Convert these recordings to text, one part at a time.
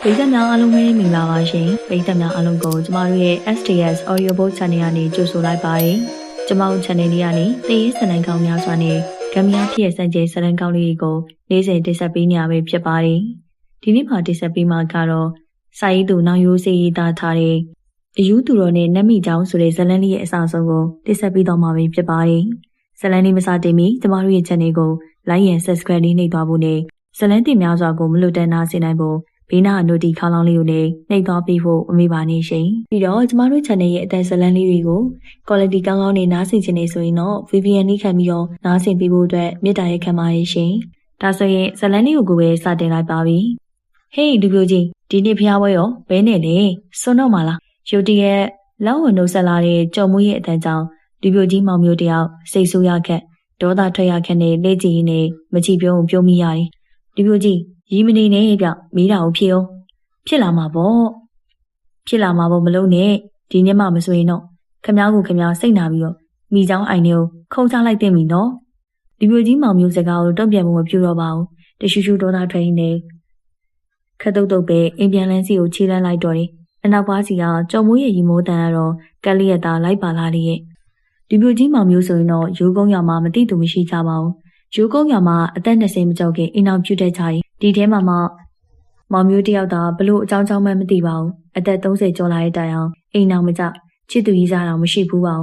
ပိတ်သက်များအားလုံးပဲမင်္ဂလာပါရှင်ပိတ်သက်များအားလုံးကိုကျမတို့ရဲ့ STS Audiobook Channel ကနေကြိုဆိုလိုက်ပါတယ်ကျမတို့ Channel လေးကနေသင်ရေးစံနှံကောင်းများစွာနဲ့ဂမ်ဘီယာဖြစ်ရဲ့စံကျဲစံနှံကောင်းလေးတွေကိုနေ့စဉ်တင်ဆက်ပေးနေရပဲဖြစ်ပါတယ်ဒီနေ့မှာတင်ဆက်ပေးမှာကတော့စာရေးသူနောင်ရိုးစေးရေးသားထားတဲ့အယူသူတော်နဲ့နတ်မိချောင်းဆိုတဲ့ဇာတ်လမ်းလေးရဲ့အစအဆုံးကိုတင်ဆက်ပေးတော့မှာပဲဖြစ်ပါတယ်ဇာတ်လမ်းလေးမစတင်မီကျမတို့ရဲ့ Channel ကို Like and Subscribe လေးနှိပ်သွားဖို့နဲ့ဇာတ်လမ်းတင်များစွာကိုမလွတ်တမ်းနားဆင်နိုင်ဖို့ဘေးနားနိုတီခေါင်းလောင်းလေးကိုလည်းနှိပ်သွားပေးဖို့အမေပါနေရှင်ပြီးတော့ကျမတို့ channel ရဲ့အတန်းဇာတ်လမ်းလေးတွေကို quality ကောင်းကောင်းနဲ့နားဆင်ချင်နေဆိုရင်တော့ VPN လေးခံပြီးတော့နားဆင်ပေးဖို့အတွက်မေတ္တာရက်ခံပါရရှင်ဒါဆိုရင်ဇာတ်လမ်းလေးကိုပဲစတင်လိုက်ပါပြီဟေးလူပြိုကြီးဒီနေ့ဖျားပွဲရောဘဲနဲ့လေစွန်းတော့မှာလားရုတ်တရက်လောက်ဝင်နှုတ်ဆက်လာတဲ့ကြော်မွေးရဲ့အတန်းကြောင့်လူပြိုကြီးမောင်မျိုးတယောက်စိတ်ဆိုးရခက်ဒေါသထွက်ရခက်နဲ့လက်ကြည့်နေမချီပြုံးပြုံးမိရတယ်လူပြိုကြီးရီးမနေနဲ့ပြမိတာကိုဖြစ်အောင်ဖြစ်လာမှာပေါ့မလုံးနဲ့ဒီနေ့မှမဆိုရင်တော့ခမ ्या ကိုခမ ्या စိတ်နာပြီးတော့မိချောင်းအိုင်တွေကိုခုံချလိုက်တဲ့မိနော်ဒီပြိုကြီးမောင်မျိုးစကားကိုတုံ့ပြန်မှုမပြုတော့ပါဘူးတရှူရှူဒေါသထွက်ရင်းနဲ့ခက်တုတ်တုတ်ပဲအိမ်ပြန်လန်းစီကိုခြေလန်းလိုက်တော့တယ်အနောက်ဘွားစီကကြော်မိုးရဲ့ရီမိုးတန်ကတော့ကက်လီယက်သားလိုက်ပါလာလေရဲ့ဒီပြိုကြီးမောင်မျိုးဆိုရင်တော့ရိုးကုန်းရွာမှာမတိတူမရှိကြပါဘူးရိုးကုန်းရွာမှာအသက်20မကျော်ခင်အိမ်အောင်ပြုတ်တဲ့ကြတယ်ဒီထဲမှာမောင်မျိုးတယောက်သာဘလို့အကြောင်းမှမသိပါဘူးအသက်30ကျော်လာတဲ့တိုင်အောင်အိမ်အောင်မကြချစ်သူကြီးစားတော့မရှိဘူးပါဘူ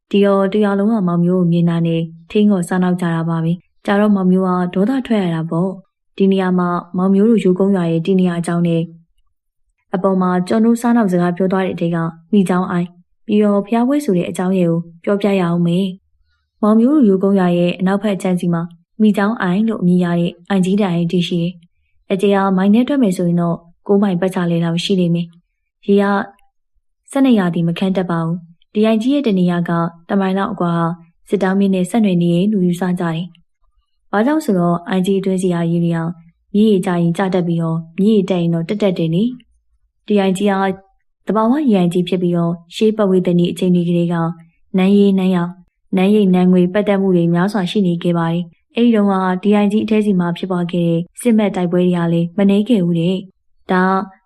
းဒီတော့တရားလုံးကမောင်မျိုးကိုမြင်တာနဲ့ထင်းကိုစားနောက်ကြတာပါပဲကြာတော့မောင်မျိုးကဒေါသထွက်ရတာပေါ့ဒီနေရာမှာမောင်မျိုးတို့ယူကုန်းရွာရဲ့ဒီနေရာအကြောင်းနဲ့အပေါ်မှာကျွန်တော်စားနောက်စကားပြောသွားတဲ့အထိကမိချောင်းအိုင်ပြီးတော့ဖျားပွဲဆိုတဲ့အကြောင်းရဲ့ကိုပြောပြရအောင်မေမောင်မျိုးတို့ယူကုန်းရွာရဲ့အနောက်ဘက်အချမ်းစီမှာမိချောင်းအိုင်လို့အမည်ရတဲ့အိုင်ကြီးတိုင်တည်ရှိတယ်အကြေအားမိုင်းနဲ့တွက်မယ်ဆိုရင်တော့9မိုင်ပတ်ချလေလောက်ရှိနေမယ်။ရေက12ရာသီမခန့်တက်ပါဘူး။ဒီအိုင်ကြီးရဲ့တနေရာကတမိုင်လောက်အကွာစစ်တောင်းမြင့်နဲ့ဆက်နွယ်နေရင်လူယူဆကြတယ်။ဘာကြောင့်ဆိုတော့အိုင်ကြီးအတွင်းစီရာရေတွေအောင်မြေကြီးကြရင်ကြတတ်ပြီးတော့မြေကြီးတက်ရင်တော့တက်တယ်နေ။ဒီအိုင်ကြီးကတဘာဝရေအိုင်ကြီးဖြစ်ပြီးတော့ရှေးပတ်ဝေးတဲ့နေ့အချိန်ကြီးကလေးကနန်းရီနန်းရောင်နန်းရိပ်နန်းငွေပတ်သက်မှုတွေများစွာရှိနေခဲ့ပါတယ်။အဲဒီတော့ဒီအိုင်ကြီးအထဲစီမှာဖြစ်ပွားခဲ့တဲ့စစ်မဲ့တိုက်ပွဲတွေကလည်းမနှဲခဲ့ဘူးတဲ့။ဒါ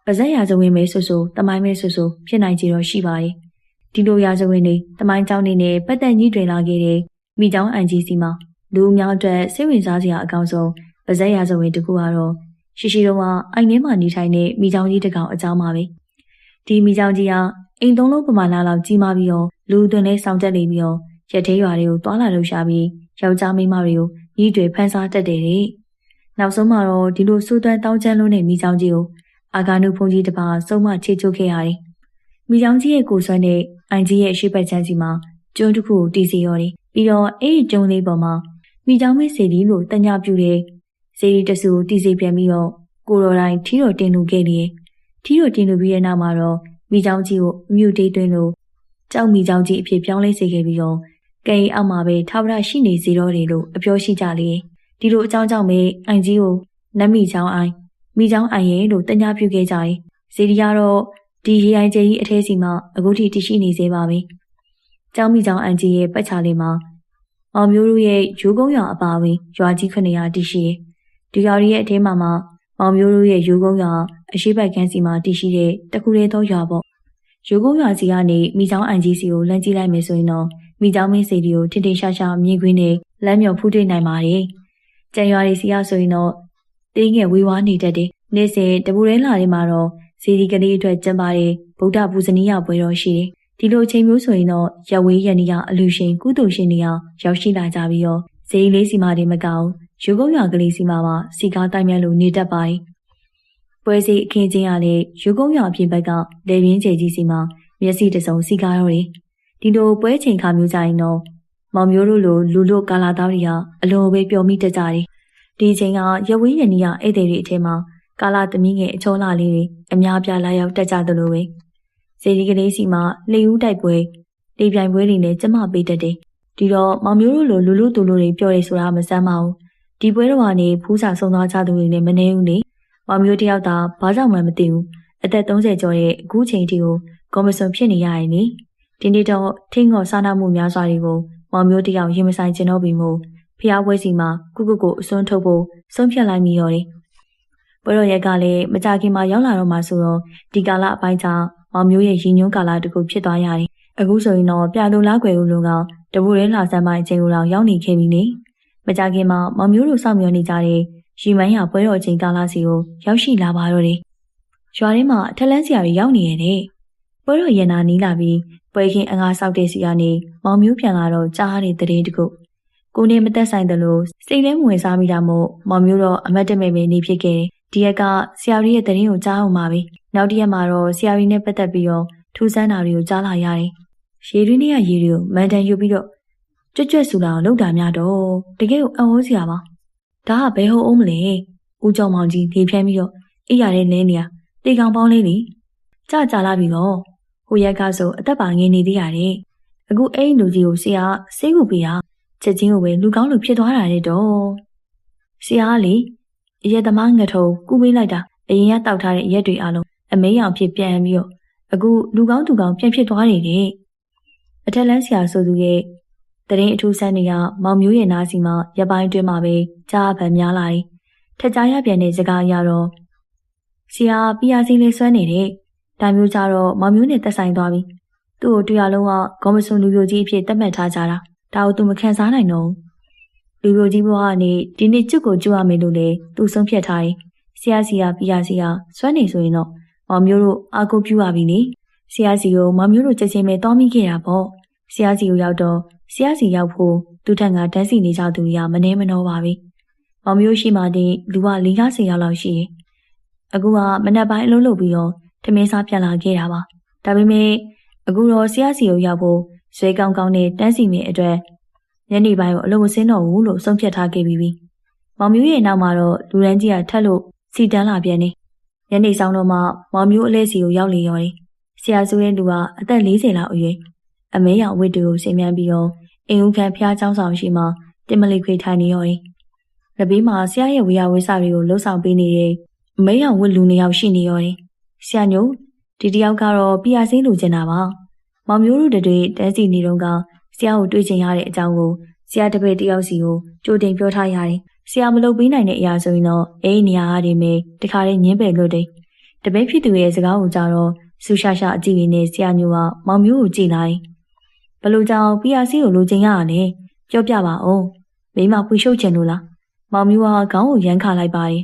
ပါဇက်ရာဇဝင်ပဲဆိုတမိုင်းပဲဆိုဖြစ်နိုင်ကြတော့ရှိပါတယ်။ဒီလိုရာဇဝင်တွေတမိုင်းကြောင်းနေနဲ့ပတ်သက်ကြီးတွင်လာခဲ့တဲ့မိချောင်းအိုင်ကြီးစီမှာလူအများအတွက်စိတ်ဝင်စားစရာအကောင်းဆုံးပါဇက်ရာဇဝင်တစ်ခုကတော့ရှိတော့အိုင်ထဲမှာနေထိုင်တဲ့မိချောင်းကြီးတစ်ကောင်အကြောင်းပါပဲ။ဒီမိချောင်းကြီးကအိမ်သုံးလုံးပမာဏလောက်ကြီးမားပြီးတော့လူသွင်းလဲစောင့်တက်နေပြီးတော့ရက်သေးရွာတွေကိုတွာလာလို့ရှာပြီးယောက်ျားမိန်းမတွေကိုညီတွေဖန်ဆားတတ်တယ်တဲ့နောက်ဆုံးမှာတော့ဒီလိုစိုးသွမ်းတောင်းချမ်းလုံးတဲ့မိချောင်းကြီးကိုအာဂါနုဖုန်ကြီးတစ်ပါးစုံမချေချိုးခဲ့ရတယ်မိချောင်းကြီးရဲ့ကိုယ်ဆွဲနဲ့အိုင်ကြီးရဲ့အရှိပတ်ချမ်းစီမှာကျွန်းတစ်ခုကိုတီးစီရော်တယ်ပြီးတော့အဲ့ဒီကျွန်းလေးပေါ်မှာမိချောင်းမင်းစေဒီလို့တညပြူတဲ့စေဒီတဆူကိုတီးစီပြန်ပြီးတော့ကိုတော်တိုင်းထီတော်တင်လူခဲ့တယ်ထီတော်တင်လူပြီးတဲ့နောက်မှာတော့မိချောင်းကြီးကိုအမြူတေးသွင်းလို့ကြောက်မိချောင်းကြီးအဖြစ်ပြောင်းလဲစေခဲ့ပြီးတော့ကဲအောက်မှာပဲထာဝရရှိနေစေတော့တယ်လို့အပြောရှိကြလေဒီလိုအကြောင်းကြောင့်ပဲအိုင်ကြီးကိုနတ်မိချောင်းအိုင်မိချောင်းအိုင်ရဲ့လို့တညပြုခဲ့ကြတယ်ဇေဒီကတော့ဒီရေအိုင်ကျကြီးအထဲစီမှာအခုထိတရှိနေသေးပါပဲကျောင်းမိချောင်းအိုင်ကြီးရဲ့ပတ်ချာလေးမှာမောင်မျိုးတို့ရဲ့ယူကုန်းရွာအပါဝင်ရွာကြီး900တရှိဒီရွာရဲ့အထဲမှာမောင်မျိုးတို့ရဲ့ယူကုန်းရွာအရှိပတ်ကန်းစီမှာတရှိတဲ့တခုလေးသောရွာပေါ့ယူကုန်းရွာစီကနေမိချောင်းအိုင်ကြီးစီကိုလမ်းကြည့်လိုက်မယ်ဆိုရင်တော့မိချောင်းမင်းစေဒီကိုထင်ထင်ရှားရှားမြင်ကွင်းနဲ့လမ်းမြော်ဖူးတွေ့နိုင်ပါတယ်။ကြံရွာတွေစီရဆိုရင်တော့တင်းငယ်ဝေဝါးနေတတ်တယ်။နေ့စဉ်တပူရဲလာတွေမှာတော့စေဒီကလေးအတွက်ကျင်းပတဲ့ဗုဒ္ဓပူဇနီးရပွဲတော်ရှိတယ်။ဒီလိုအချိန်မျိုးဆိုရင်တော့ရဝေးရနီရအလူရှင်ကုသိုလ်ရှင်တွေရောက်ရှိလာကြပြီးတော့ဇေဒီလေးစီမာတွေမကောင်းရုပ်ကုန်းရွာကလေးစီမာပါစီကားတိုင်းမြတ်လို့နေတတ်ပါတယ်။ပွဲစီအခင်းချင်းရတဲ့ရုပ်ကုန်းရွာပြင်ဘက်ကလေပြင်းကျဲကြီးစီမာမျက်စိတစုံစီကားတော့တယ်။ဒီလိုပွဲချိန်ခါမျိုးကြရင်တော့မောင်မျိုးတို့လိုလူလို့ကာလာသားတွေကအလိုပဲပျော်မိတတ်ကြတယ်။ဒီချိန်ကရဝင်းရနီရဧည့်သည်တွေအထက်မှာကာလာသမီးငယ်အချောလာလေးတွေအများပြားလာရောက်တက်ကြသလိုပဲ။စေဒီကလေးစီမှာလေဦးတိုက်ပွဲလေပြိုင်ပွဲတွေနဲ့ကျမပေးတတ်တယ်။ဒီတော့မောင်မျိုးတို့လိုလူသူလိုတွေပြောရဲဆိုတာမစမ်းပါဘူး။ဒီပွဲတော်ကနေဖူးစာဆုံးသွားကြသူတွေနဲ့မနေဘူးလေ။မောင်မျိုးတယောက်သာဘာကြောင့်မှမသိဘူး။အသက်30ကျော်ရဲ့အခုချိန်ထိကိုကော်မရှင်ဖြစ်နေရရင်လေ။ဒီနေ့တော့ထင်းကောစားနာမှုများစွာတွေကိုမောင်မျိုးတယောက်ရင်မဆိုင်ကျင်တော့ပြီမို့ဖျားပွဲစီမှာကုကုကိုအစွန်းထုတ်ဖို့ဆုံးဖြတ်လိုက်မိရောတယ်။ ပွဲတော်ရက်ကလည်းမကြခင်မှာရောက်လာတော့မှဆိုတော့ဒီကာလအပိုင်းကြောင့်မောင်မျိုးရဲ့ရည်ညွှန်းကာလတစ်ခုဖြစ်သွားရတယ်။အခုဆိုရင်တော့ပြသူလားကွယ်ဦးလုံးကတပူရဲလာစမ်းပိုင်းအချိန်ကိုတော့ရောက်နေခဲ့ပြီနေ။မကြခင်မှာမောင်မျိုးတို့စောင့်မျှော်နေကြတဲ့ရီမန်းရပွဲတော်အချိန်ကာလစီကိုရောက်ရှိလာပါတော့တယ်။ရွာထဲမှာထက်လန်းစရာတွေရောက်နေရတယ်။ပွဲတော်ရန်နာနီးလာပြီးပွဲခင်းအငါဆောက်တဲ့စီကနေမောင်မျိုးပြန်လာတော့ကြားရတဲ့သတင်းတခုကိုနေမသက်ဆိုင်တယ်လို့စိတ်ထဲဝင်စားမိတာမို့မောင်မျိုးတော့အမတ်တမဲ့ပဲနေဖြစ်ခဲ့တယ်။ဒီရက်ကဆရာကြီးရဲ့သတင်းကိုကြားအောင်ပါပဲ။နောက်တစ်ရက်မှာတော့ဆရာကြီးနဲ့ပတ်သက်ပြီးတော့ထူးဆန်းတာတွေကိုကြားလာရတယ်။ရေတွင်းထဲကရေတွေကိုမန်တန်ယူပြီးတော့ကြွတ်ကြွတ်ဆူလာအောင်လုပ်တာများတော့တကယ်ကိုအံ့ဩစရာပါ။ဒါကဘယ်ဟုတ်အောင်မလဲ။ဦးကျော်မောင်ကြီးနေဖြန်းပြီးတော့အိယာတဲ့လဲနေရတေကောင်ပေါင်းလေးလေ။ကြာလာပြီတော့ဟိုရက်ကဆိုအသက်ပါငယ်နေသေးရတယ်။အခုအဲ့လူကြီးကိုဆရာစိတ်ကူပေးတာချက်ချင်းကိုပဲလူကောင်းလူဖြစ်သွားတာတဲ့တော့ဆရာကလေအရက်သမားငထုံကူပေးလိုက်တာအရင်ကတောက်ထားတဲ့အရက်တွေအလုံးအမေးရောင်ဖြစ်ပြန်ပြီးတော့အခုလူကောင်းသူကောင်းပြန်ဖြစ်သွားတယ်တဲ့အထက်လန်းဆရာဆိုသူရဲ့တရင်အထူးဆန်းတွေကမောင်မျိုးရဲ့နားစီမှာရပိုင်းတွင်းမှာပဲကြားပံများလာတယ်ထက်ကြားရပြန်တဲ့စကားအရတော့ဆရာပြာစီလေးဆွဲနေတဲ့ဒါမျိုးကြတော့မောင်မျိုးနဲ့တက်ဆိုင်သွားပြီသူ့ကိုတရားလုံးကဂေါမဆွန်လူမျိုးကြီးအဖြစ်သတ်မှတ်ထားကြတာဒါကိုသူမခံစားနိုင်တော့လူမျိုးကြီးဘဝကနေဒီနေ့ကျွတ်ကိုကျွတ်ရမယ်လို့လေသူဆုံးဖြတ်ထားတယ်ဆရာစီကပြာစီကဆွဲနေဆိုရင်တော့မောင်မျိုးတို့အာကိုပြူရပြီလေဆရာစီကိုမောင်မျိုးတို့ချက်ချင်းပဲတောင်းမိခဲ့တာပေါ့ဆရာစီကိုရောက်တော့ဆရာစီရောက်ဖို့သူထက်ကတန်းစီနေကြသူတွေကမနှဲမနှောပါပဲမောင်မျိုးရှိမှတဲ့လူက40ရောက်လောက်ရှိတယ်အခုကမနက်ပိုင်းအလုပ်လုပ်ပြီးတော့ထမင်းစားပြန်လာခဲ့တာပါဒါပေမဲ့အခုတော့ဆရာစီကိုရောက်ဖို့ဇွဲကောင်းကောင်းနဲ့တန်းစီမိအတွက်ညနေပိုင်းကိုအလုပ်မဆင်းတော့ဘူးလို့ဆုံးဖြတ်ထားခဲ့ပြီးမောင်မျိုးရဲ့နောက်မှာတော့လူရန်ကြီးကထက်လို့စီတန်းလာပြန်နေညနေဆောင်တော့မှမောင်မျိုးအလဲစီကိုရောက်လေရော်တယ်ဆရာဆိုတဲ့လူကအသက်40လောက်အရွယ်အမဲရောင်ဝတ်တူကိုဆင်မြန်းပြီးတော့အိမ်ဦးခန်းဖျားเจ้าဆောင်ရှိမှတင်မလိခွေထိုင်နေရော်တယ်လက်ဘေးမှာဆရာရဲ့ဝေယဝေစာတွေကိုလှုပ်ဆောင်ပေးနေတဲ့အမဲရောင်ဝတ်လူ2ယောက်ရှိနေရော်တယ်ဆရာညိုဒီတယောက်ကတော့ပြာစင်းလူကျင်တာပါမောင်မျိုးတို့တွေတန်းစီနေတော့ကဆရာကိုတွေ့ချင်ရတဲ့အကြောင်းကိုဆရာတပည့်တယောက်စီကိုကြိုတင်ပြောထားရတယ်ဆရာမလုပ်ပေးနိုင်တဲ့အရာဆိုရင်တော့အဲ့ဒီနေရာကနေပဲတခါတည်းညင်းပယ်လို့တယ်တပည့်ဖြစ်သူရဲ့စကားကိုကြားတော့ဆူရှာရှာအကြည့်ရင်းနဲ့ဆရာညိုကမောင်မျိုးကိုကြည့်လိုက်ဘလို့ကြောင့်ပြာစီကိုလိုချင်ရတာလဲပြောပြပါဦးမိမပွေရှုပ်ချင်လို့လားမောင်မျိုးကခေါင်းကိုရမ်းခါလိုက်ပါတယ်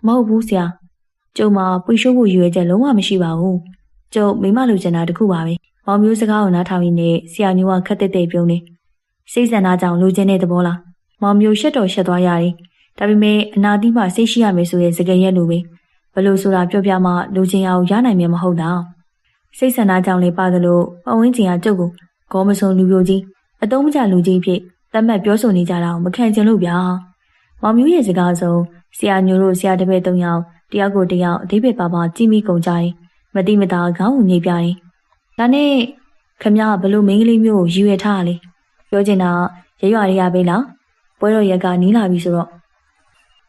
မဟုတ်ဘူးဆရာကျုံမှာပွေရှုပ်ဖို့ရွယ်ချက်လုံးဝမရှိပါဘူးကျုံမိမလိုချင်တာတခုပါပဲမောင်မျိုးစကားကိုနားထောင်ရင်းနဲ့ဆရာညိုကခက်တက်တက်ပြုံးနေစိတ်ဆန္ဒကြောင့်လိုချင်တဲ့သဘောလားမောင်မျိုးရှက်တော်ရှက်သွားရတယ်ဒါပေမဲ့အနာတိမှစိတ်ရှိရမယ်ဆိုတဲ့စကားရက်လိုပဲဘလို့ဆိုတာပြောပြမှလိုချင်အောင်ရနိုင်မှာမဟုတ်တာစိတ်ဆန္ဒကြောင့်လည်းပါသလိုပဝင်းကျင်ကကျုပ်ကိုဂေါမဆုံလူမျိုးကြီးအတုံးမကျလူကြီးဖြစ်တတ်မှတ်ပြောဆိုနေကြတာကိုမခံချင်လို့ဗျာမောင်မျိုးရဲ့စကားဆုံးဆရာညိုတို့ဆရာတပည့်3ယောက်တယောက်ကိုတယောက်အသေးပဲပါပါကြည့်မိကုန်ကြတယ်မတိမတာခေါင်းကိုညှိပြတယ်ဒါနဲ့ခမရဘလို့မိန်းကလေးမျိုးကိုယူရထားလေပြောချင်တာရရွာတွေကပဲလားပွဲတော်ရက်ကနီးလာပြီဆိုတော့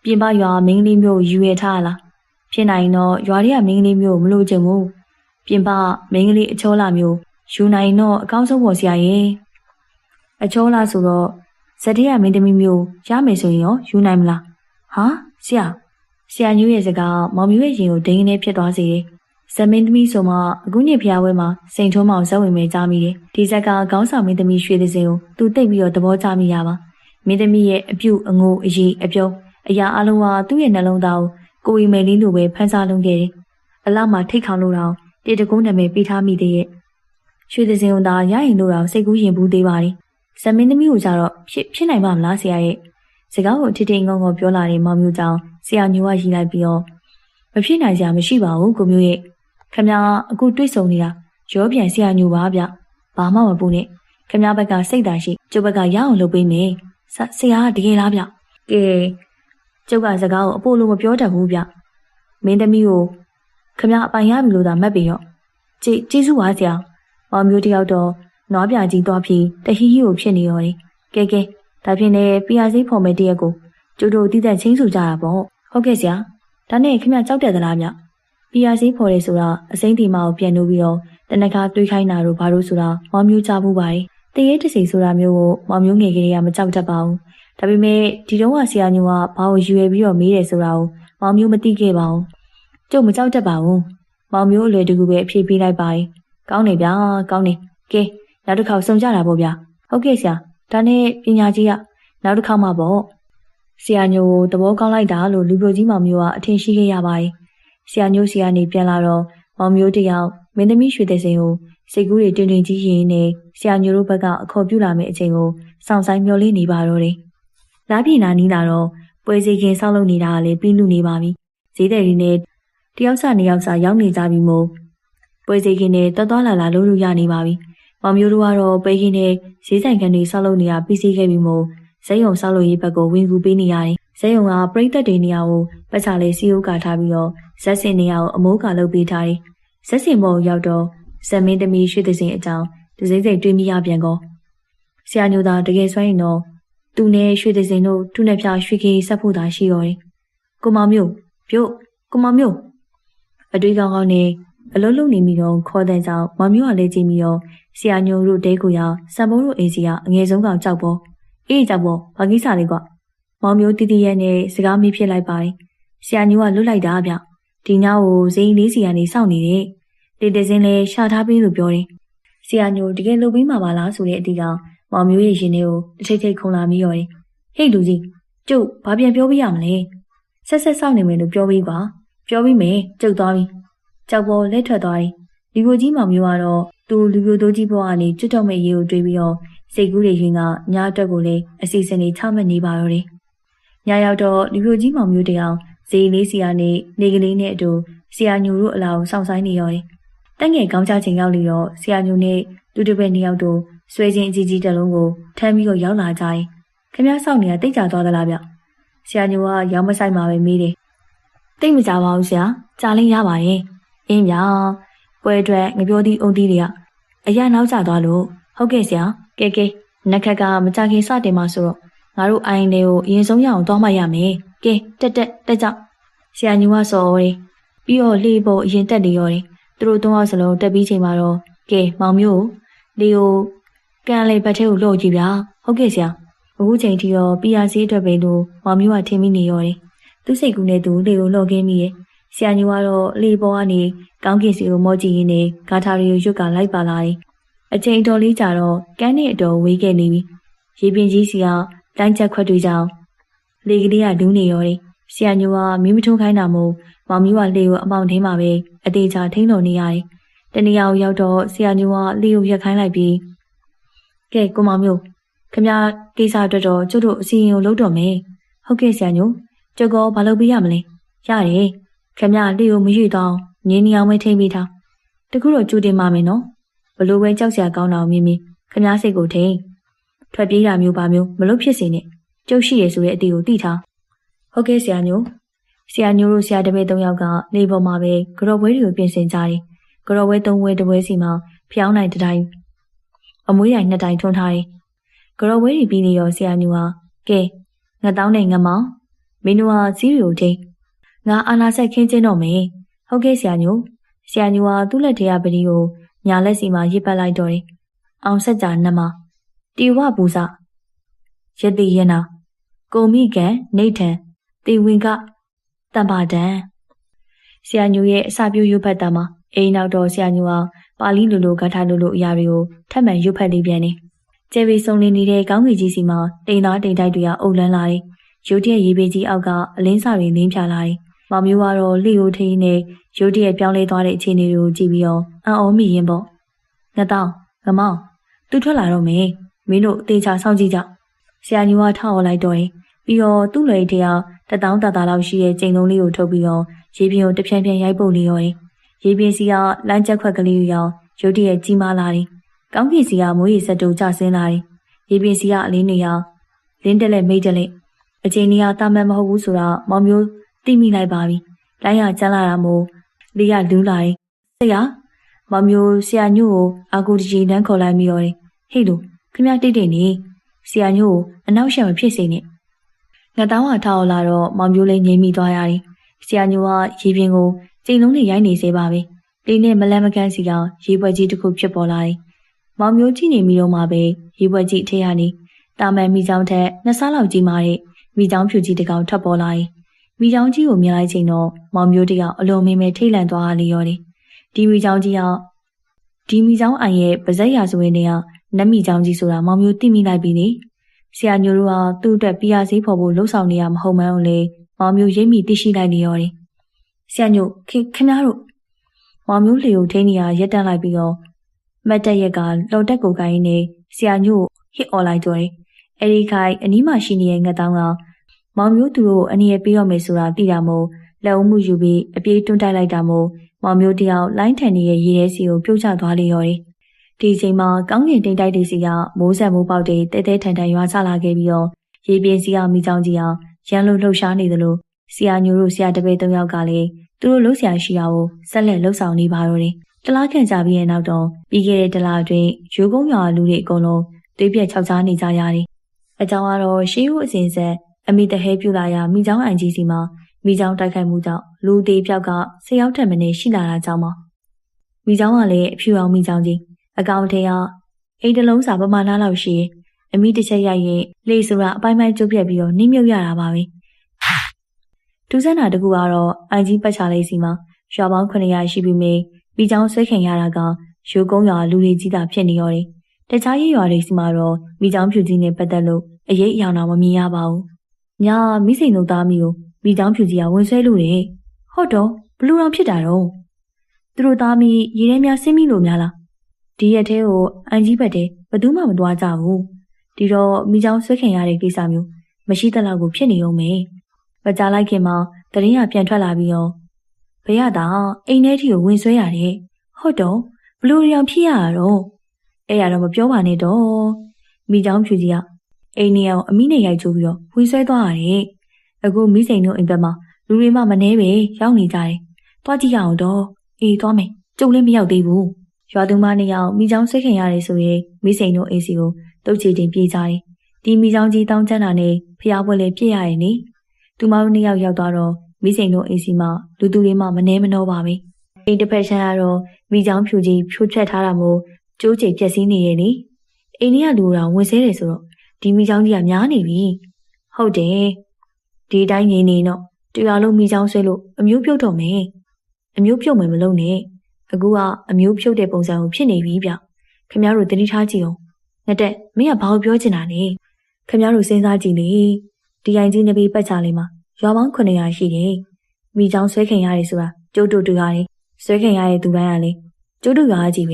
ပြင်ပရွာမိန်းကလေးမျိုးကိုယူရထားလားဖြစ်နိုင်တော့ရွာတွေကမိန်းကလေးမျိုးကိုမလို့ချင်ဘူးပြင်ပမိန်းကလေးအချောလာမျိုးယူနိုင်တော့အကောင်းဆုံးပေါ်ဆရာရဲ့အချောလာဆိုတော့ဇက်တဲ့ကမင်းသမီးမျိုးရမယ်ဆိုရင်ရောယူနိုင်မလားဟာဆရာညို့ရဲ့စကားမောင်မျိုးရဲ့ရင်ကိုဒိန်းနေဖြစ်သွားစေတယ်ဇက်မင်းသမီးဆိုမှအခုညဖျားဝဲမှာစိန်ထုံးမောင်ဇက်ဝင်မဲကြားမိတယ်ဒီဇက်ကခေါင်းဆောင်မင်းသမီးရွှေသစင်ကိုသူတိတ်ပြီးတော့သဘောကျမိရပါမင်းသမီးရဲ့အပြုအငိုအရေးအပြုံးအရာအလုံးဟာသူ့ရဲ့နှလုံးသားကိုကိုယ်အီမယ်လေးလိုပဲဖန်ဆားလုံးခဲ့တယ်အလောက်မှထိတ်ခေါင်လို့တော့တေတကုန်းနာမည်ပေးထားမိသေးရဲ့ရွှေသစင်ကိုသာရရင်လို့တော့စိတ်ကူးရင်ဘူးသေးပါလေဇက်မင်းသမီးကိုကြတော့ဖြစ်နိုင်ပါမလားဆရာရဲ့စကားကိုထိထိငုံငုံပြောလာတဲ့မောင်မျိုးကြောင့်ဆရာညိုကရီလိုက်ပြီးတော့မဖြစ်နိုင်စရာမရှိပါဘူးကိုမျိုးရဲ့ခင်ဗျာအခုတွေ့ဆုံနေတာရောပြန်ဆရာညိုပါဗျဘာမှမပူနဲ့ခင်ဗျားဘက်ကစိတ်ဓာတ်ရှိကျုပ်ဘက်ကရအောင်လုပ်ပေးမယ်ဆရာကတကယ်လားဗျကဲကျုပ်ကစကားကိုအပို့လို့မပြောတတ်ဘူးဗျမင်းသမီးကိုခင်ဗျားအပိုင်ရပြီလို့သာမှတ်ပြီးတော့ကျေးဇူးပါဆရာမောင်မျိုးတယောက်တော့နွားပြကြီးသွားပြီးတဟီဟီကိုဖြစ်နေရောတယ်ကဲဒါဖြင့်လည်းပြာစည်းဖော်မဲ့တရက်ကိုကျုပ်တို့တည်တဲ့ချင်းစုကြတာပေါ့ဟုတ်ကဲ့ဆရာဒါနဲ့ခင်ဗျကြောက်တယ်သလားဗျပြာစည်းဖော်ရဲဆိုတာအစိမ့်တီမာကိုပြန်လို့ပြီးတော့တနခါတွေးခိုင်းတာတို့ဘာလို့ဆိုတာမောင်မျိုးကြားဘူးပါတယ်တရေတစီဆိုတာမျိုးကိုမောင်မျိုးငယ်ကလေးကမကြောက်တတ်ပါဘူးဒါပေမဲ့ဒီတော့ကဆရာညိုကဘာကိုယူရပြီးတော့မေးတယ်ဆိုတာကို မောင်မျိုးမသိခဲ့ပါဘူးကျုပ်မကြောက်တတ်ပါဘူးမောင်မျိုးအလွယ်တကူပဲအဖြေပေးလိုက်ပါတယ်ကောင်းနေဗျာကောင်းနေကဲနောက်တစ်ခေါက်စုံကြတာပေါ့ဗျာဟုတ်ကဲ့ဆရာဒါနဲ့ပညာကြီးကနောက်တစ်ခေါက်မှပေါ့ဆရာညိုကိုသဘောကောင်းလိုက်တာလို့လူပြိုကြီးမောင်မျိုးကအထင်ရှိခဲ့ရပါတယ်ဆရာညိုဆရာနေပြန်လာတော့မောင်မျိုးတယောက်မင်းသမီးရွှေတဲ့စိန်ကိုစိတ်ကူးတွေတွင်တွင်ကြီးရင်းနဲ့ဆရာညိုတို့ဘက်ကအခေါ်ပြလာမယ့်အချိန်ကိုစောင့်ဆိုင်မျှော်လင့်နေပါတော့တယ်လားပြည်နာနီးလာတော့ပွဲစီခင်ဆောက်လုပ်နေတာကလည်းပြီးလူနေပါပြီဈေးတယ်ရီနဲ့တယောက်စာနှစ်ယောက်စာရောက်နေကြပြီမို့ပွဲစီခင်နဲ့တွတ်သွားလာလာလို့ရနေပါပြီမောင်မျိုးတို့ကတော့ပွဲခင်နဲ့ဈေးဆိုင်ကန်တွေဆောက်လုပ်နေတာပြီးစီးခဲ့ပြီမို့ဇက်ရုံဆောက်လုပ်ရေးဘက်ကိုဝင်ကူပေးနေရတယ်ဇက်ရုံကပရိသတ်တွေနေရာကိုပတ်ချလေးစီယိုးကာထားပြီးတော့ဇက်စင်နေရာကိုအမိုးကာလုပ်ပေးထားတယ်ဇက်စင်ဘောရောက်တော့ဇက်မင်းသမီးရွှေသစင်အကြောင်းဒီစိမ့်စိမ့်တွေးမိရပြန်ကောဆရာညိုသာတကယ်ဆိုရင်တော့သူနဲ့ရွှေသစင်တို့သူနဲ့ဖျားရွှေခေဆက်ဖို့သာရှိတော့တယ်ကိုမောင်မျိုးပြုတ်ကိုမောင်မျိုးအတွေ့ကောင်းကောင်းနဲ့အလုံးလုံးနေမိတော့ခေါ်တဲ့ကြောင့်မောင်မျိုးကလည်းကြည့်ပြီးတော့ဆရာညိုတို့တဲကိုရစံပိုးတို့အေးစီကအငယ်ဆုံးကောင်ကြောက်ပေါ်အေးကြောက်ပေါ်ဘာကိစ္စလဲကွမောင်မျိုးတီတီရဲ့နဲ့စကားမေးဖြစ်လိုက်ပါတယ်ဆရာညိုကလွတ်လိုက်တာဗျဒီညကိုဇိန်လေးစီကနေစောင့်နေတယ်တေတစင်းလည်းရှာထားပေးလို့ပြောတယ်ဆရာညိုတကယ်လုပ်ပေးမှာပါလားဆိုတဲ့အတီးကမောင်မျိုးရဲ့ရင်ထဲကိုတစ်ထိတ်ထိတ်ခုန်လာမိရော်တယ်ဟေ့လူကြီးကျုပ်ဘာပြန်ပြောပြရမလဲဆက်ဆက်စောင့်နေမယ်လို့ပြောပြီးကွာပြောပြီးမယ်ကျုပ်သွားပြီကြောက်ပေါ်လက်ထွက်သွားတယ်လူပြိုကြီးမောင်မျိုးကတော့သူလူပြိုတိုးကြီးဘဝကနေကျွတ်တော့မဲ့ရေကိုတွေးပြီးတော့စိတ်ကူးတွေရင်ကညအတွက်ကိုလည်းအစီအစဉ်တွေချမှတ်နေပါတော့တယ်ညရောက်တော့လူပြိုကြီးမောင်မျိုးတယောက်ဇေးလေးစီကနေနေကလေးနဲ့အတူဆရာညိုတို့အလာကိုစောင့်ဆိုင်နေရော်တယ်တက်ငယ်ကောင်းချချိန်ရောက်ပြီးတော့ဆရာညိုနဲ့သူတစ်ပည့်နှစ်ယောက်တို့ဆွဲချင်းအကြီးကြီးတစ်လုံးကိုထမ်းပြီးတော့ရောက်လာကြတယ်ခင်ဗျားစောင့်နေတာတိတ်ကြသွားသလားဗျဆရာညိုကရောင်းမဆိုင်မှာပဲမေးတယ်တိတ်မကြပါဘူးဆရာကြားလေးရပါရဲ့အင်းဗျာပွဲအတွက်ငပြောသည့်အုံသီးတွေကအရာနောက်ကျသွားလို့ဟုတ်ကဲ့ဆရာကဲကဲနက်ခက်ကမကြခင်စတင်မှာဆိုတော့ငါတို့အိုင်လေးကိုအရင်ဆုံးရအောင်သွားမှရမယ်ကဲတက်ကြဆရာညိုကစော်တယ်ပြီးတော့လေပေါ်အရင်တက်နေရောတယ်သူတို့သုံးယောက်စလုံးတက်ပြီးချိန်မှာတော့ကဲမောင်မျိုးလေကိုကန်လေဘတ်ထဲကိုလှုပ်ကြည့်ဗျာဟုတ်ကဲ့ဆရာအခုချိန်ထိတော့ PRC အတွက်ပဲလို့မောင်မျိုးကထင်မိနေရောတယ်သူစိတ်ကူးနဲ့သူလေကိုလှုပ်ခင်းမိရဲ့ဆရာညိုကတော့လေပေါ်ကနေကောင်းကင်စီကိုမောကြည့်ရင်းနဲ့ဂါထာတွေကိုရွတ်ကလိုက်ပါလာတယ်အချိန်တော်လေးကြာတော့ကန်းနဲ့အတော်ဝေးခဲ့နေပြီရေပင်ကြီးစီကလိုင်းချက်ခွက်တွေကြောင့်လေကလေးကဒူးနေရောတယ်ဆရာညိုကမီးမထိုးခိုင်းတာမို့မောင်မျိုးကလေကိုအပေါင်ထင်းမှာပဲအသေးချာထိန်းတော်နေရတယ်တနေရာကိုရောက်တော့ဆရာညိုကလေကိုရက်ခိုင်းလိုက်ပြီးကဲကိုမောင်မျိုးခင်ဗျားကိစ္စအတွက်တော့ကျုပ်တို့အစီအရင်ကိုလုပ်တော့မယ်ဟုတ်ကဲ့ဆရာညိုကျုပ်ကဘာလုပ်ပေးရမလဲရတယ်ခင်ဗျားလေကိုမရွေ့တော့ငင်းနေအောင်ပဲထိန်းပေးထားတခုတော့ကြိုတင်ပါမယ်နော်ဘလို့ပဲကြောက်စရာကောင်းတာမြင်မြင်ခင်ဗျားစိတ်ကိုထိန်းထွက်ပြေးတာမျိုးပါမျိုးမလုပ်ဖြစ်စေနဲ့ကျုပ်ရှိရဆိုတဲ့အတီကိုသိထားဟုတ်ကဲ့ဆရာညိုတို့ဆရာတပည့်၃ယောက်ကလေပေါ်မှာပဲကြော်ပွဲတွေကိုပြင်ဆင်ကြတယ်ကြော်ပွဲ၃ပွဲတစ်ပွဲစီမှာဖျောင်းနိုင်တစ်တိုင်းအမွှေးတိုင်းနှစ်တိုင်းထွန်းထားတယ်ကြော်ပွဲတွေပြီးနေရောဆရာညိုကကဲငါတောင်းတဲ့ငမောင်မင်းတို့ကစီးရီကိုထိန်းငါအာနာဆက်ခင်းချင်းတော့မယ်ဟုတ်ကဲ့ဆရာညိုကသူ့လက်ထဲကပတိကိုညာလက်စီမှာရစ်ပတ်လိုက်တော့တယ်အောင်ဆက်ကြနှမတီဝပူစရတိရနာကုံမိကန်နေထံတေဝင်ကတမ္ပါဒံဆရာညိုရဲ့အစာပြိုးရွတ်ဖတ်တာမှာအိမ်နောက်တော့ဆရာညိုဟာပါဠိလိုလိုဂါထာလိုလိုအရာတွေကိုထပ်မံရွတ်ဖတ်လေးပြန်နေကျဲပြီးစုံလင်နေတဲ့ကောင်းကင်ကြီးစီမှာတိမ်သားတိမ်တိုက်တွေကအုပ်လန်းလာတယ်ရုတ်တရက်ရေပေကြီးအောက်ကအလင်းစာတွေလင်းပြလာတယ်မောင်မျိုးကတော့လှိကိုထိန်းနဲ့ရုတ်တရက်ပြောင်းလဲသွားတဲ့အခြေအနေတွေကိုကြည့်ပြီးတော့အံ့ဩမိရင်ပေါ့ငတောင်းငမောင်သူထွက်လာတော့မယ်မင်းတို့အသေးချာစောင့်ကြည့်ကြဆရာညိုကထောက်អော်လိုက်တော့ပြီးတော့သူ့လွယ်ထဲက1000တာတာလောက်ရှိတဲ့ကျိန်လုံးလေးကိုထုတ်ပြီးတော့ရေပြင်ကိုတစ်ဖြန်းဖြန်းရိုက်ပုတ်နေရောတယ်ရေပြင်စီကလမ်းချက်ခွက်ကလေးရောရုတ်တရက်ကြီးမားလာတယ်ကောင်းကင်စီကမိုးရေစက်တို့ကျဆင်းလာတယ်ရေပြင်စီကအလင်းတွေရောလင်းတက်လက်မိတ်တက်လက်အချိန်ကြီးကတာမန်မဟုတ်ဘူးဆိုတော့မောင်မျိုးသိမိလိုက်ပါပြီလိုင်းရကျန်းလာတာမို့လေးရလူးလာတယ်ဆရာမောင်မျိုးဆရာညို့ကိုအာကိုတကြီးတန်းခေါ်လိုက်ပြီးတော့ဟေ့လူခင်ဗျားတိတ်တိတ်နေဆရာညို့ကိုအနောက်ရှက်မဖြစ်စေနဲ့ငါတောင်းဟာထောက်လာတော့မောင်မျိုးလေးငြိမ်မိသွားရတယ်ဆရာညိုကရေပြင်ကိုကျိန်လုံးနဲ့ရိုက်နေသေးပါပဲလေးနဲ့မလန်းမကန်းစီကရေပွဲကြီးတစ်ခုဖြစ်ပေါ်လာတယ်မောင်မျိုးကြည့်နေမိတော့မှပဲရေပွဲကြီးအထက်ကနေတာမန်မိချောင်းထက်2ဆလောက်ကြီးမာတဲ့မိချောင်းဖြူကြီးတစ်ကောင်ထွက်ပေါ်လာတယ် မိချောင်းကြီးကိုမြင်လိုက်ချိန်တော့မောင်မျိုးတယောက်အလွန်မင်းမဲထိတ်လန့်သွားလေရော်တယ်ဒီမိချောင်းကြီးကဒီမိချောင်းအိုင်ရဲ့ပါဇက်ရာဇဝင်တွေကနတ်မိချောင်းကြီးဆိုတာမောင်မျိုးသိမိလိုက်ပြီလေဆရာညိုတို့ဟာသူ့အတွက်ပြာစည်းဖော်ဖို့လှုပ်ဆောင်နေရမဟုတ်မှန်းလေမောင်မျိုးရိပ်မိသိရှိလိုက်လေရော်တယ်ဆရာညိုခင်ဗျားတို့မောင်မျိုးလျှို့ထိန်းနေရရက်တက်လိုက်ပြီးတော့မတ်တက်ရက်ကလော်တက်ကိုကိုင်းနေဆရာညို့ဟစ်អော်လိုက်ကြတယ်အဲဒီခိုင်အနီးမှာရှိနေတဲ့ငတ်တောင်းကမောင်မျိုးသူတို့အနည်းပေးရမယ်ဆိုတာသိတာမို့လက်ဦးမှုယူပြီးအပြေးတွန်းတိုက်လိုက်တာမို့မောင်မျိုးတယောက်လိုင်းထန်နေတဲ့ရေထဲစီကိုပြုတ်ချသွားလေရော်တယ်ဒီအချိန်မှာကောင်းကင်တိမ်တိုက်တွေစီကမိုးဆက်မိုးပေါက်တွေတဲတဲထန်ထန်ရွာချလာခဲ့ပြီးတော့ရေပြင်းစီကမိချောင်းကြီးအောင်ရန်လို့လှုပ်ရှားနေသလိုဆရာညိုတို့ဆရာတပည့်၃ယောက်ကလည်းသူတို့လှုပ်ရှားရှိတာကိုဆက်လက်လှုပ်ဆောင်နေပါတော့တယ်တလားခန့်ကြာပြီးရဲ့နောက်တော့ပြီးခဲ့တဲ့တလားအတွင်းရိုးကုန်းရွာလူတွေအကုန်လုံးသွေးပြက်ခြောက်ခြားနေကြရတယ်အကြောင်းကတော့ရှေးဦးအစဉ်ဆက်အမိတဟဲပြူလာရမိချောင်းအိုင်ကြီးစီမှာမိချောင်းတိုက်ခိုက်မှုကြောင့်လူသေးပြောက်က10ယောက်ထက်မနည်းရှိလာတာကြောင့်ပါမိချောင်းကလည်းအဖြူအောင်မိချောင်းကြီးအကောင်ထဲကအိမ်တလုံးစာပမာဏလောက်ရှိရင်အမိတစ်ချက်ရိုက်ရင်လေဆိုတာအပိုင်းပိုင်းကျုပ်ပြက်ပြီးတော့နှိမ့်မြုပ်ရတာပါပဲဒုစက်နာတကူကတော့အိုင်ကြီးပတ်ချလေးစီမှာရွာပေါင်း900ရှိပြီးမိချောင်းဆွဲခင်ရတာကရိုးကုန်းရွာလူတွေကြီးတာဖြစ်နေရောတယ်တခြားရေးရွာတွေစီမှာတော့မိချောင်းဖြူကြီးနဲ့ပတ်သက်လို့အရေးအယောင်တော့မမြင်ရပါဘူး။ညာမိစိန်တို့သားမီးကိုမိချောင်းဖြူကြီးကဝင်ဆွဲလို့တယ်။ဟုတ်တော့ဘလူတော်ဖြစ်တာတော့သူတို့သားမီးရေထဲများဆင်းမိလို့များလား။ဒီရက်သေးကိုအန်ကြီးဘက်တဲ့ဘသူမှမသွားကြဘူး။ဒီတော့မိချောင်းဆွဲခင်ရတဲ့ကိစ္စမျိုးမရှိတဲ့လောက်ကိုဖြစ်နေအောင်မယ်။မကြလိုက်ခင်မှာတရင်ကပြန်ထွက်လာပြီးတော့ဘယ်ရတာအိမ်ထဲထိကိုဝင်ဆွဲရတယ်။ဟုတ်တော့ဘလူတော်ဖြစ်ရတာတော့အဲ့ရတော့မပြောပါနဲ့တော့မိချောင်းဖြူကြီးကအိမ်နေအောင်အမိနဲ့ရိုက်ချိုးပြီးတော့ဝင်ဆွဲသွားရတယ်အခုမိစိန်တို့အိမ်ဘက်မှာလူတွေမှမနှဲပဲရောက်နေကြတယ်သွားကြည့်ရအောင်တော့အေးသွားမယ်ကျုပ်လည်းမရောက်သေးဘူးရွာသူမနှစ်ယောက်မိချောင်းဆွဲခင်ရတယ်ဆိုရင်မိစိန်တို့အိမ်စီကိုတုတ်ချီတင်ပြေးကြတယ်ဒီမိချောင်းကြီးတောင်းချမ်းတာနဲ့ဖျားပွဲလေးပြည့်ရရင်နေသူမတို့နှစ်ယောက်ရောက်သွားတော့မိစိန်တို့အိမ်စီမှာလူသူတွေမှမနှဲမနှောပါပဲအိမ်တစ်ဖက်ရှမ်းကတော့မိချောင်းဖြူကြီးဖြိုးချက်ထားတာမို့ကျိုးချေပြက်စီးနေရဲ့လေအိမ်ထဲကလူတော်ဝင်ဆဲတယ်ဆိုတော့ဒီမိချောင်းကြီးကများနေပြီဟုတ်တယ်ဒီတိုင်းငြိမ်နေတော့တရားလုံးမိချောင်းဆွဲလို့အမျိုးပြုတ်တော့မယ်အမျိုးပြုတ်မယ်မလုပ်နဲ့အခုကအမျိုးဖြုတ်တဲ့ပုံစံကိုဖြစ်နေပြီဗျခင်ဗျားတို့တတိထားကြည့်အောင်ငါတက်မင်းကဘာကိုပြောချင်တာလဲခင်ဗျားတို့စဉ်းစားကြည့်လေဒီအိမ်ကြီးနှစ်ပေပတ်ချလေးမှာရွာပေါင်း900ရှိတယ်မိချောင်းဆွဲခင်ရတယ်ဆိုတာကျုပ်တို့တွေ့ရတယ်ဆွဲခင်ရတဲ့သူတိုင်းကလေကျုပ်တို့ရွာကြီးပဲ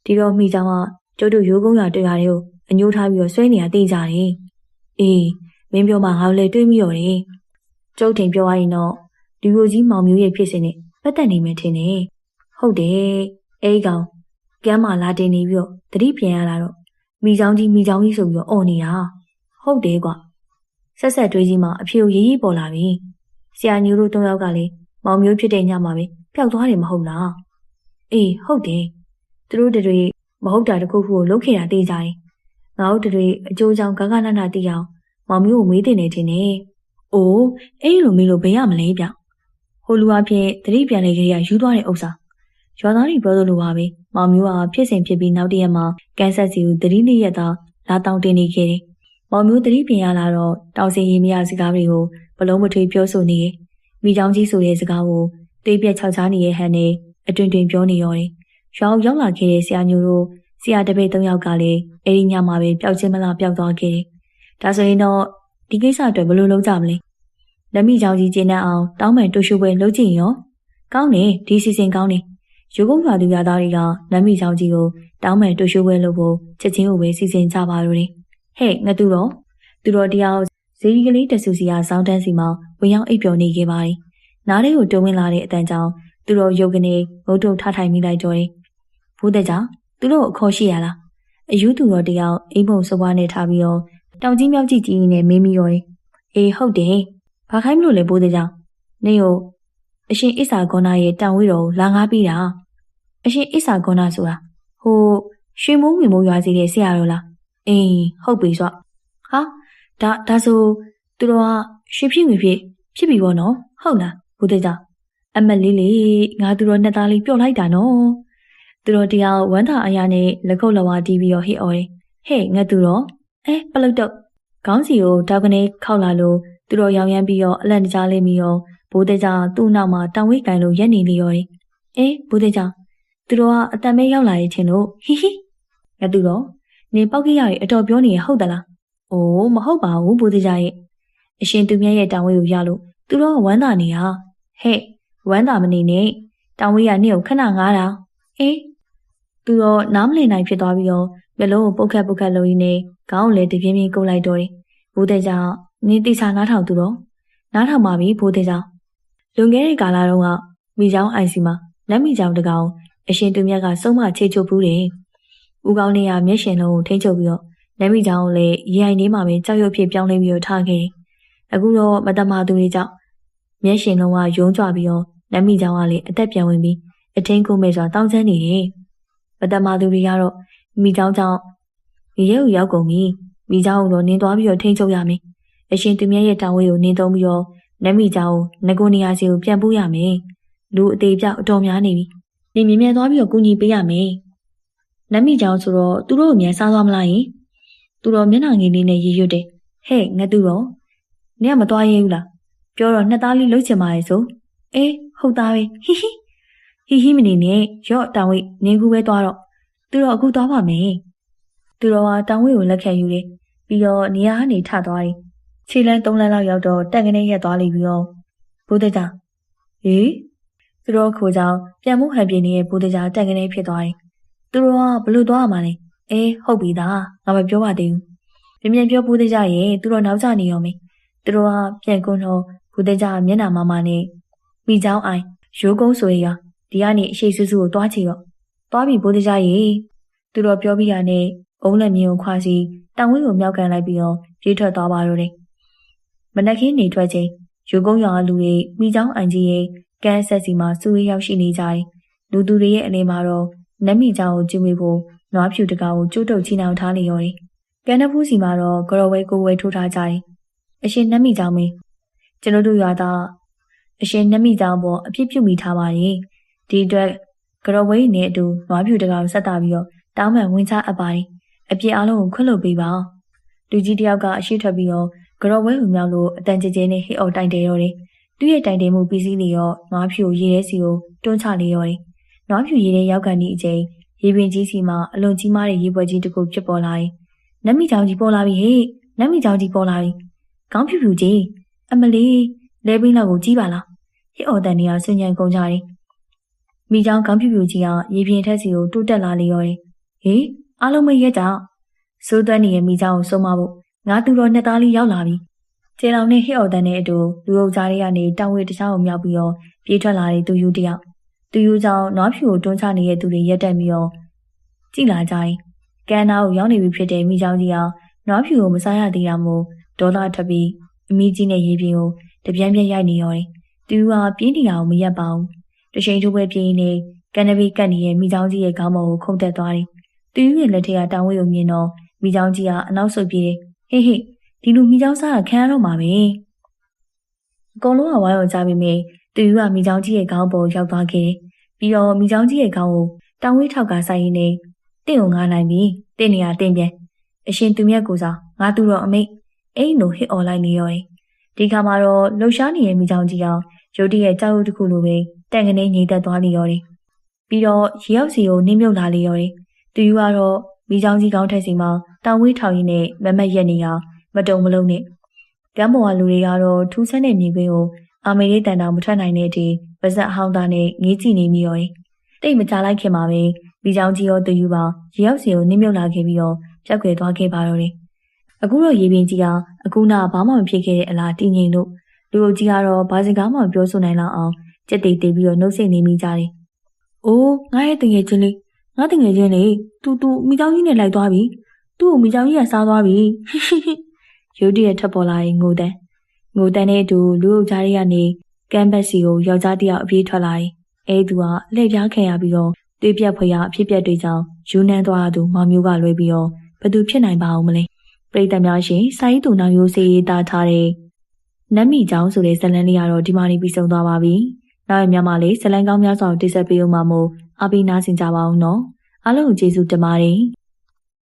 ဒီတော့မိချောင်းကကျုပ်တို့ရိုးကုန်းရွာတွေ့ရတယ်ကိုအညိုးထားပြီးတော့ဆွဲနေရသိကြတယ်အေးမင်းပြောမှငါလည်းတွေးမိရော်တယ်ကျုပ်ထင်ပြောရရင်တော့ဒီလိုကြီးမောင်မျိုးရဲ့ဖြစ်စဉ်နဲ့ပတ်သက်နေမယ်ထင်တယ်ဟုတ်တယ်အဲ့ကောင်ကမ်းမှာလာတင်နေပြီးတော့တတိပြန်ရလာတော့မိချောင်းကြီးဆိုပြီးတော့អော်နေတာဟုတ်တယ်ကွဆက်ဆက်တွေးကြီးမှအဖြေကိုရေးရေးပေါ်လာပြီဆရာညိုတို့၃ယောက်ကလည်းမောင်မျိုးဖြစ်တဲ့ညမှာပဲပျောက်သွားတယ်မဟုတ်လားအေးဟုတ်တယ်သူတို့တွေမဟုတ်တာတခုခုကိုလုပ်ခဲ့တာသိကြတယ်ငါတို့တွေအကျိုးကြောင့်ဂဂနနာသိအောင်မောင်မျိုးကိုမေးတင်နေခြင်းနဲ့အိုးအဲ့လိုမေးလို့ဘယ်ရမလဲဗျဟိုလူအဖြစ်တတိပြန်လေကလေးကယူသွားတဲ့ဥစ္စာရွာသားတွေပြောသလိုပါပဲမောင်မျိုးကဖြစ်စဉ်ဖြစ်ပြီးနောက်တရက်မှာကန်ဆက်စီကိုတတိနေ့ရက်သာလာတောင်းတင်နေခဲ့တယ်မောင်မျိုးတတိပြန်ရလာတော့တောင်စင်ရီမရစကားတွေကိုဘလုံးမထွေးပြောဆိုနေတယ်မိချောင်းကြီးဆိုတဲ့စကားကိုတွေးပြက်ခြောက်ခြားနေတဲ့ဟန်နဲ့အတွင်ပြောနေရောတယ်ရွာရောက်လာခဲ့တဲ့ဆရာညိုတို့ဆရာတပည့်၃ယောက်ကလည်းအဲဒီညမှာပဲပျောက်ချင်းမလားပျောက်သွားခဲ့တယ်။ဒါဆိုရင်တော့ဒီကိစ္စအတွက်ဘယ်လိုလုပ်ကြမလဲ။လက်မိချောင်းကြီးကျင်းတဲ့အောင်တောင်းပန်တူရှူပွဲလုပ်ကြည့်ရော။ကောင်းတယ်ဒီစီစဉ်ကောင်းတယ်။ရိုးကုန်းရွာသူရွာသားတွေကလက်မိချောင်းကြီးကိုတောင်းပန်တူရှူပွဲလုပ်ဖို့ချက်ချင်းကိုပဲစီစဉ်ကြပါတော့တယ်။ဟဲ့ငါသူတော်တယောက်ဇီးကလေးတဆူစီယာစောင်းတန်းစီမှာဝင်ရောက်အိပ်ပျော်နေခဲ့ပါတယ်။နားလေးကိုတွန်းဝင်လာတဲ့အတန်ကြောင့်သူတော်ရုပ်ကနေငုတ်တုံထထိုင်မိလိုက်တော့တယ်။ဘိုးတဲ့ကြောင့်သူတို့အခေါ်ရှိရလားအယူသူတော်တယောက်အိမ်ပုံစပွားနဲ့ထားပြီးတော့တောင်ကြီးမြောက်ကြီးကြီးနဲ့မေးမိရောတယ်အေးဟုတ်တယ်ဘာခိုင်းမလို့လဲဘိုးတဲ့ကြောင့်နေကိုအရှင်အစ္စာဂေါနာရဲ့တန်ဝေးတော်လာငားပြီးတာအရှင်အစ္စာဂေါနာဆိုတာဟိုရွှေမိုးငွေမိုးရွာစီတဲ့ဆရာတော်လားအေးဟုတ်ပြီဆိုဟာဒါဆိုသူတော်ကရွှေဖြစ်ငွေဖြစ်ပြီပေါ့နော်ဟုတ်လားဘိုးတဲ့ကြောင့်အမလေးငါသူတော်နှစ်သားလေးပျော့လိုက်တာနော်သူတော်တရားဝမ်းသာအရာနဲ့လက်ခုပ်လက်ဝါးတီးပြီးတော့ဟစ်အော်တယ်ဟဲ့ငါသူတော်ပလုတ်တော့ခေါင်းစီကိုတောက်ကနေခောက်လာလို့ သူတော်ရောင်ရမ်းပြီးတော့အလန့်တကြားလေးမီရောဘိုးတဲ့ကြောင့်သူ့နောက်မှာတောင်ဝိတ်ကင်လို့ရက်နေလေရောတယ်။အေးဘိုးတဲ့ကြောင့်သူတော်ကအတန်မဲရောက်လာရဲ့ချင်းလို့ဟီဟီငါသူတော်နေပေါက်ကြီးရရဲ့အတော်ပြောနေရဟုတ်သလား။အိုးမဟုတ်ပါဘူးဘိုးတဲ့ကြောင့်ရဲ့အရှင်သူမြတ်ရဲ့တောင်ဝိတ်ကိုရလို့သူတော်ကဝမ်းသာနေတာဟဲ့ဝမ်းသာမနေနဲ့တောင်ဝိတ်ကနေ့ကိုခဏငားတာအေးသူတော်နားမလည်နိုင်ဖြစ်သွားပြီးတော့မျက်လုံးကိုပုတ်ခတ်လို့ရင်းနဲ့ခေါင်းကိုလည်းတပြင်းပြင်းကုပ်လိုက်တော့တယ်ဘိုးတဲ့ကြောင့်နေတိချာနားထောင်သူတော်နားထောင်ပါပြီဘိုးတဲ့ကြောင့်လွန်ခဲ့တဲ့ကာလတုန်းကမိချောင်းအိုင်စီမှာလက်မိချောင်းတကောင်အရှင်သူမြတ်ကစုံမချေချုပ်ဘူးတယ်ဦးကောင်းလေးကမျက်ရှင်လုံးကိုထိန်းချုပ်ပြီးတော့လက်မိချောင်းကိုလည်းရေအိုင်လေးမှာပဲကြောက်ရွံ့ဖြစ်ပြောင်းလဲပြီးတော့ထားခဲ့တယ်အခုတော့မတမာသူတွေကြောင့်မျက်ရှင်လုံးကယုံကြွပြီးတော့လက်မိချောင်းကလည်းအသက်ပြန်ဝင်ပြီးအထင်းကိုမဲ့စွာတောင်းချမ်းနေတယ်မတမာသူတွေကတော့မိချောင်းကြောင့်ရေရဲကိုရောက်ကုန်ပြီမိချောင်းကိုတော့နင်းသွားပြီးတော့ထိန်းချုပ်ရမယ်အရှင်သူမြတ်ရဲ့တောင်ဝေးကိုနင်းသုံးပြီးတော့လက်မိချောင်းကိုငကိုနေရာစီကိုပြန်ပို့ရမယ်လူအသေးပြောက်အတော်များနေပြီနေမြင်မြဲသွားပြီးတော့ကူညီပေးရမယ်လက်မိချောင်းဆိုတော့သူတို့ကိုမြန်စားသွားမလားယင်သူတော်မျက်နှာငယ်လေးနဲ့ရေရွတ်တယ်ဟဲ့ငါသူတော်နင်ကမသွားရဲဘူးလားပြောတော့နှစ်သားလေးလှုပ်ချင်ပါရဲ့ဆိုအေးဟုတ်သားပဲဟီဟီမနေနဲ့ရော့တောင်ဝိတ်နင်းကူပဲသွားတော့သူတော်အခုသွားပါမယ်သူတော်ကတောင်ဝိတ်ကိုလက်ခံယူတယ်ပြီးတော့နေရာကနေထသွားတယ်ခြေလန်း၃လမ်းလောက်ရောက်တော့တက်ကနေရက်သွားလိမ့်ပြီးတော့ဘိုးတကြဟေးသူတော်ခိုးကြောင်ပြန်မှုဟန်ပြင်းနေတဲ့ဘိုးတကြတက်ကနေဖြစ်သွားတယ်သူတော်ကဘလို့သွားရမှာလဲအေးဟုတ်ပြီသားငါမပြောပါသေးဘူးပြန်ပြောဘိုးတကြရဲ့သူတော်နောက်ကျနေရောမယ်သူတော်ကပြန်ကွန်းတော့ဘိုးတကြမျက်နှာမမနဲ့မိချောင်းအိုင်ရိုးကုန်းဆိုရဒီကနေအရှိစုစုကိုတွားချီတော့တွားပြီဘိုးတကြရဲ့သူတော်ပြောပြီးတာနဲ့အုံးလက်မြင်းကိုခွာစီတောင်ဝင်းကိုမြောက်ကန်လိုက်ပြီးတော့ပြေးထွက်သွားပါတော့တယ်မနက်ခင်းနေထွက်ချိန်ရိုးကုန်းရွာလူတွေမိချောင်းအိုင်ကြီးရဲ့ကန်းဆက်စီမှာစူဝေးရောက်ရှိနေကြတယ်လူသူတွေရဲ့အနေမှာတော့နတ်မိချောင်းကိုကျူမိဖို့နွားဖြူတကောင်ကိုကျိုးတုပ်ချီနှောင်ထားနေရောတယ်ကန်းနဖူးစီမှာတော့ဂရော်ဝဲကိုဝဲထိုးထားကြတယ်အရှင်နတ်မိချောင်းမင်းကျွန်တော်တို့ရွာသားအရှင်နတ်မိချောင်းပေါ်အပြစ်ပြုမိထားပါတယ်ဒီအတွက်ဂရော်ဝဲနဲ့အတူနွားဖြူတကောင်ဆက်တာပြီးတော့တောင်းပန်ဝင်ချအပ်ပါတယ်အပြစ်အလုံးကိုခွင့်လွှတ်ပေးပါလူကြီးတယောက်ကအရှိထွက်ပြီးတော့ဂရော်ဝဲကိုမြောက်လို့အတန်ကြဲကြဲနဲ့ဟိအော်တိုင်တယ်ရောတယ်သူ့ရဲ့တိုင်တယ်မှုပြီးစီးနေရောနွားဖြူရေထဲစီကိုတွန်းချနေရောတယ်နွားဖြူရေထဲရောက်ကန်သည့်အချိန်ရေပင်ကြီးစီမှာအလွန်ကြီးမားတဲ့ရေပွဲကြီးတစ်ခုဖြစ်ပေါ်လာတယ်နတ်မိချောင်းကြီးပေါ်လာပြီဟေ့နတ်မိချောင်းကြီးပေါ်လာပြီခေါင်းဖြူဖြူကြီးအမလေးလဲပင်းလောက်ကိုကြီးပါလားဟိအော်တန်နေရဆင်ញံကုန်ကြတယ်မိချောင်းခေါင်းဖြူဖြူကြီးကရေပြင်ထက်စီကိုတိုးတက်လာလေရောတယ်ဟေးအားလုံးမရက်ကြစိုးသွမ်းနေရဲ့မိချောင်းကိုဆုံးမဖို့ငါသူတော်နှစ်သားလေးရောက်လာပြီကျေလောင်နဲ့ဟိအော်တန်နဲ့အတူလူအုပ်ကြားတွေကနေတောင်ဝေတခြားကိုမြောက်ပြီးတော့ပြေးထွက်လာတဲ့သူယူတယောက်သူယူကြောင့်နွားဖြူကိုတွန်းချနေတဲ့သူတွေရက်တက်ပြီးတော့ကြည်လာကြတယ်ကန်းနာကိုရောက်နေပြီဖြစ်တဲ့မိချောင်းကြီးအောင်နွားဖြူကိုမစားရသေးတာမို့ဒေါသထွက်ပြီးအမိကြီးနဲ့ရေပြင်းကိုတပြန်းပြန်းရိုက်နေရောတယ်သူကပြင်းနေတာကိုမရက်ပါဘူးတရှိန်ထိုးပဲပြင်းနေကန်နဘေးကတ်နေတဲ့မိချောင်းကြီးရဲ့ခေါင်းပေါ်ကိုခုန်တက်သွားတယ်သူရဲ့လက်ထက်ကတောင်ဝေးကိုမြင်တော့မိချောင်းကြီးကအနောက်ဆုတ်ပြေးဟေးဒီလူမိချောင်းစားတာခံရတော့မှာပဲအကုန်လုံးကဝိုင်းအောင်ကြပြီမေသူကမိချောင်းကြီးရဲ့ခေါင်းပေါ်ရောက်သွားခဲ့တယ်ပြီးတော့မိချောင်းကြီးရဲ့ခေါင်းကိုတောင်ဝေးထောက်ကဆိုင်ရင်းနဲ့တင့်ကိုငားနိုင်ပြီတင့်နေရတင့်ပြန်အရှင်သူမြတ်ကိုစားငါသူတော်အမိတ်အိမ်လိုဟစ်អော်လိုက်နေရောတယ်ဒီခါမှာတော့လှူရှားနေတဲ့မိချောင်းကြီးအောင်ရုတ်တရက်ကြောက်ရွံ့တစ်ခုလိုပဲတန်ကနေငြိမ်သက်သွားလေရောတယ်ပြီးတော့ရေရောက်စီကိုနှင်းမြုပ်လာလေရောတယ်သူကတော့မိချောင်းကြီးကောင်းထက်စီမှာတောင်ဝေးထောင်ရင်းနဲ့မမက်ရက်နေရမတုံမလုံးနဲ့ကမ်းပေါ်ကလူတွေကတော့ထူးဆန်းတဲ့မြင်ကွင်းကိုအာမေလေးတန်တောင်မထွက်နိုင်တဲ့အထိပါဇက်အဟောင်းသားနဲ့ငေးကြည့်နေမိရောတယ်တိတ်မကြလိုက်ခင်မှာပဲမိချောင်းကြီးရောသူယူပါရေရောက်စီကိုနှင်းမြုပ်လာခဲ့ပြီးတော့ပြက်ွယ်သွားခဲ့ပါတော့တယ်အခုတော့ရေပင်ကြီးကအခုနာဘာမှမဖြစ်ခဲ့တဲ့အလားတည်ငြိမ်လို့လူအုပ်ကြီးကတော့ဘာစကားမှပြောဆိုနိုင်လောက်အောင်ကြက်တိတ်တိတ်ပြီးတော့နှုတ်ဆက်နေမိကြတယ်။အိုးငါရဲ့တငယ်ချင်းလေးငါတငယ်ချင်းလေးသူမိချောင်းကြီးနဲ့လိုက်သွားပြီ။သူ့ကိုမိချောင်းကြီးကစားသွားပြီ။ရုတ်တရက်ထပ်ပေါ်လာရင်ငိုတန်းနဲ့အတူလူအုပ်ကြားတွေကနေကမ်းဘက်စီကိုယောက်ျားတစ်ယောက်အပြေးထွက်လာတယ်။အဲသူကလှည့်ပြားခံရပြီးတော့သွေးပြက်ဖွယ်ရအဖြစ်ပြက်တွေကြောင့်ယူနှမ်းသွားသူမောင်မျိုးကလွဲပြီးတော့ဘသူဖြစ်နိုင်ပါအောင်မလဲ။ပရိသတ်များရှင်စာရေးသူနောက်ရိုးစေးရေးသားထားတဲ့နတ်မိချောင်းဆိုတဲ့ဇာတ်လမ်းလေးကတော့ဒီမှာနေပြီးဆုံးသွားပါပြီ။နောက်ရမြမှာလေးဇာတ်လမ်းကောင်းများစွာတင်ဆက်ပေးဦးမှာမို့အားပေးနားဆင်ကြပါအောင်နော်။အားလုံးကိုကျေးဇူးတင်ပါတယ်။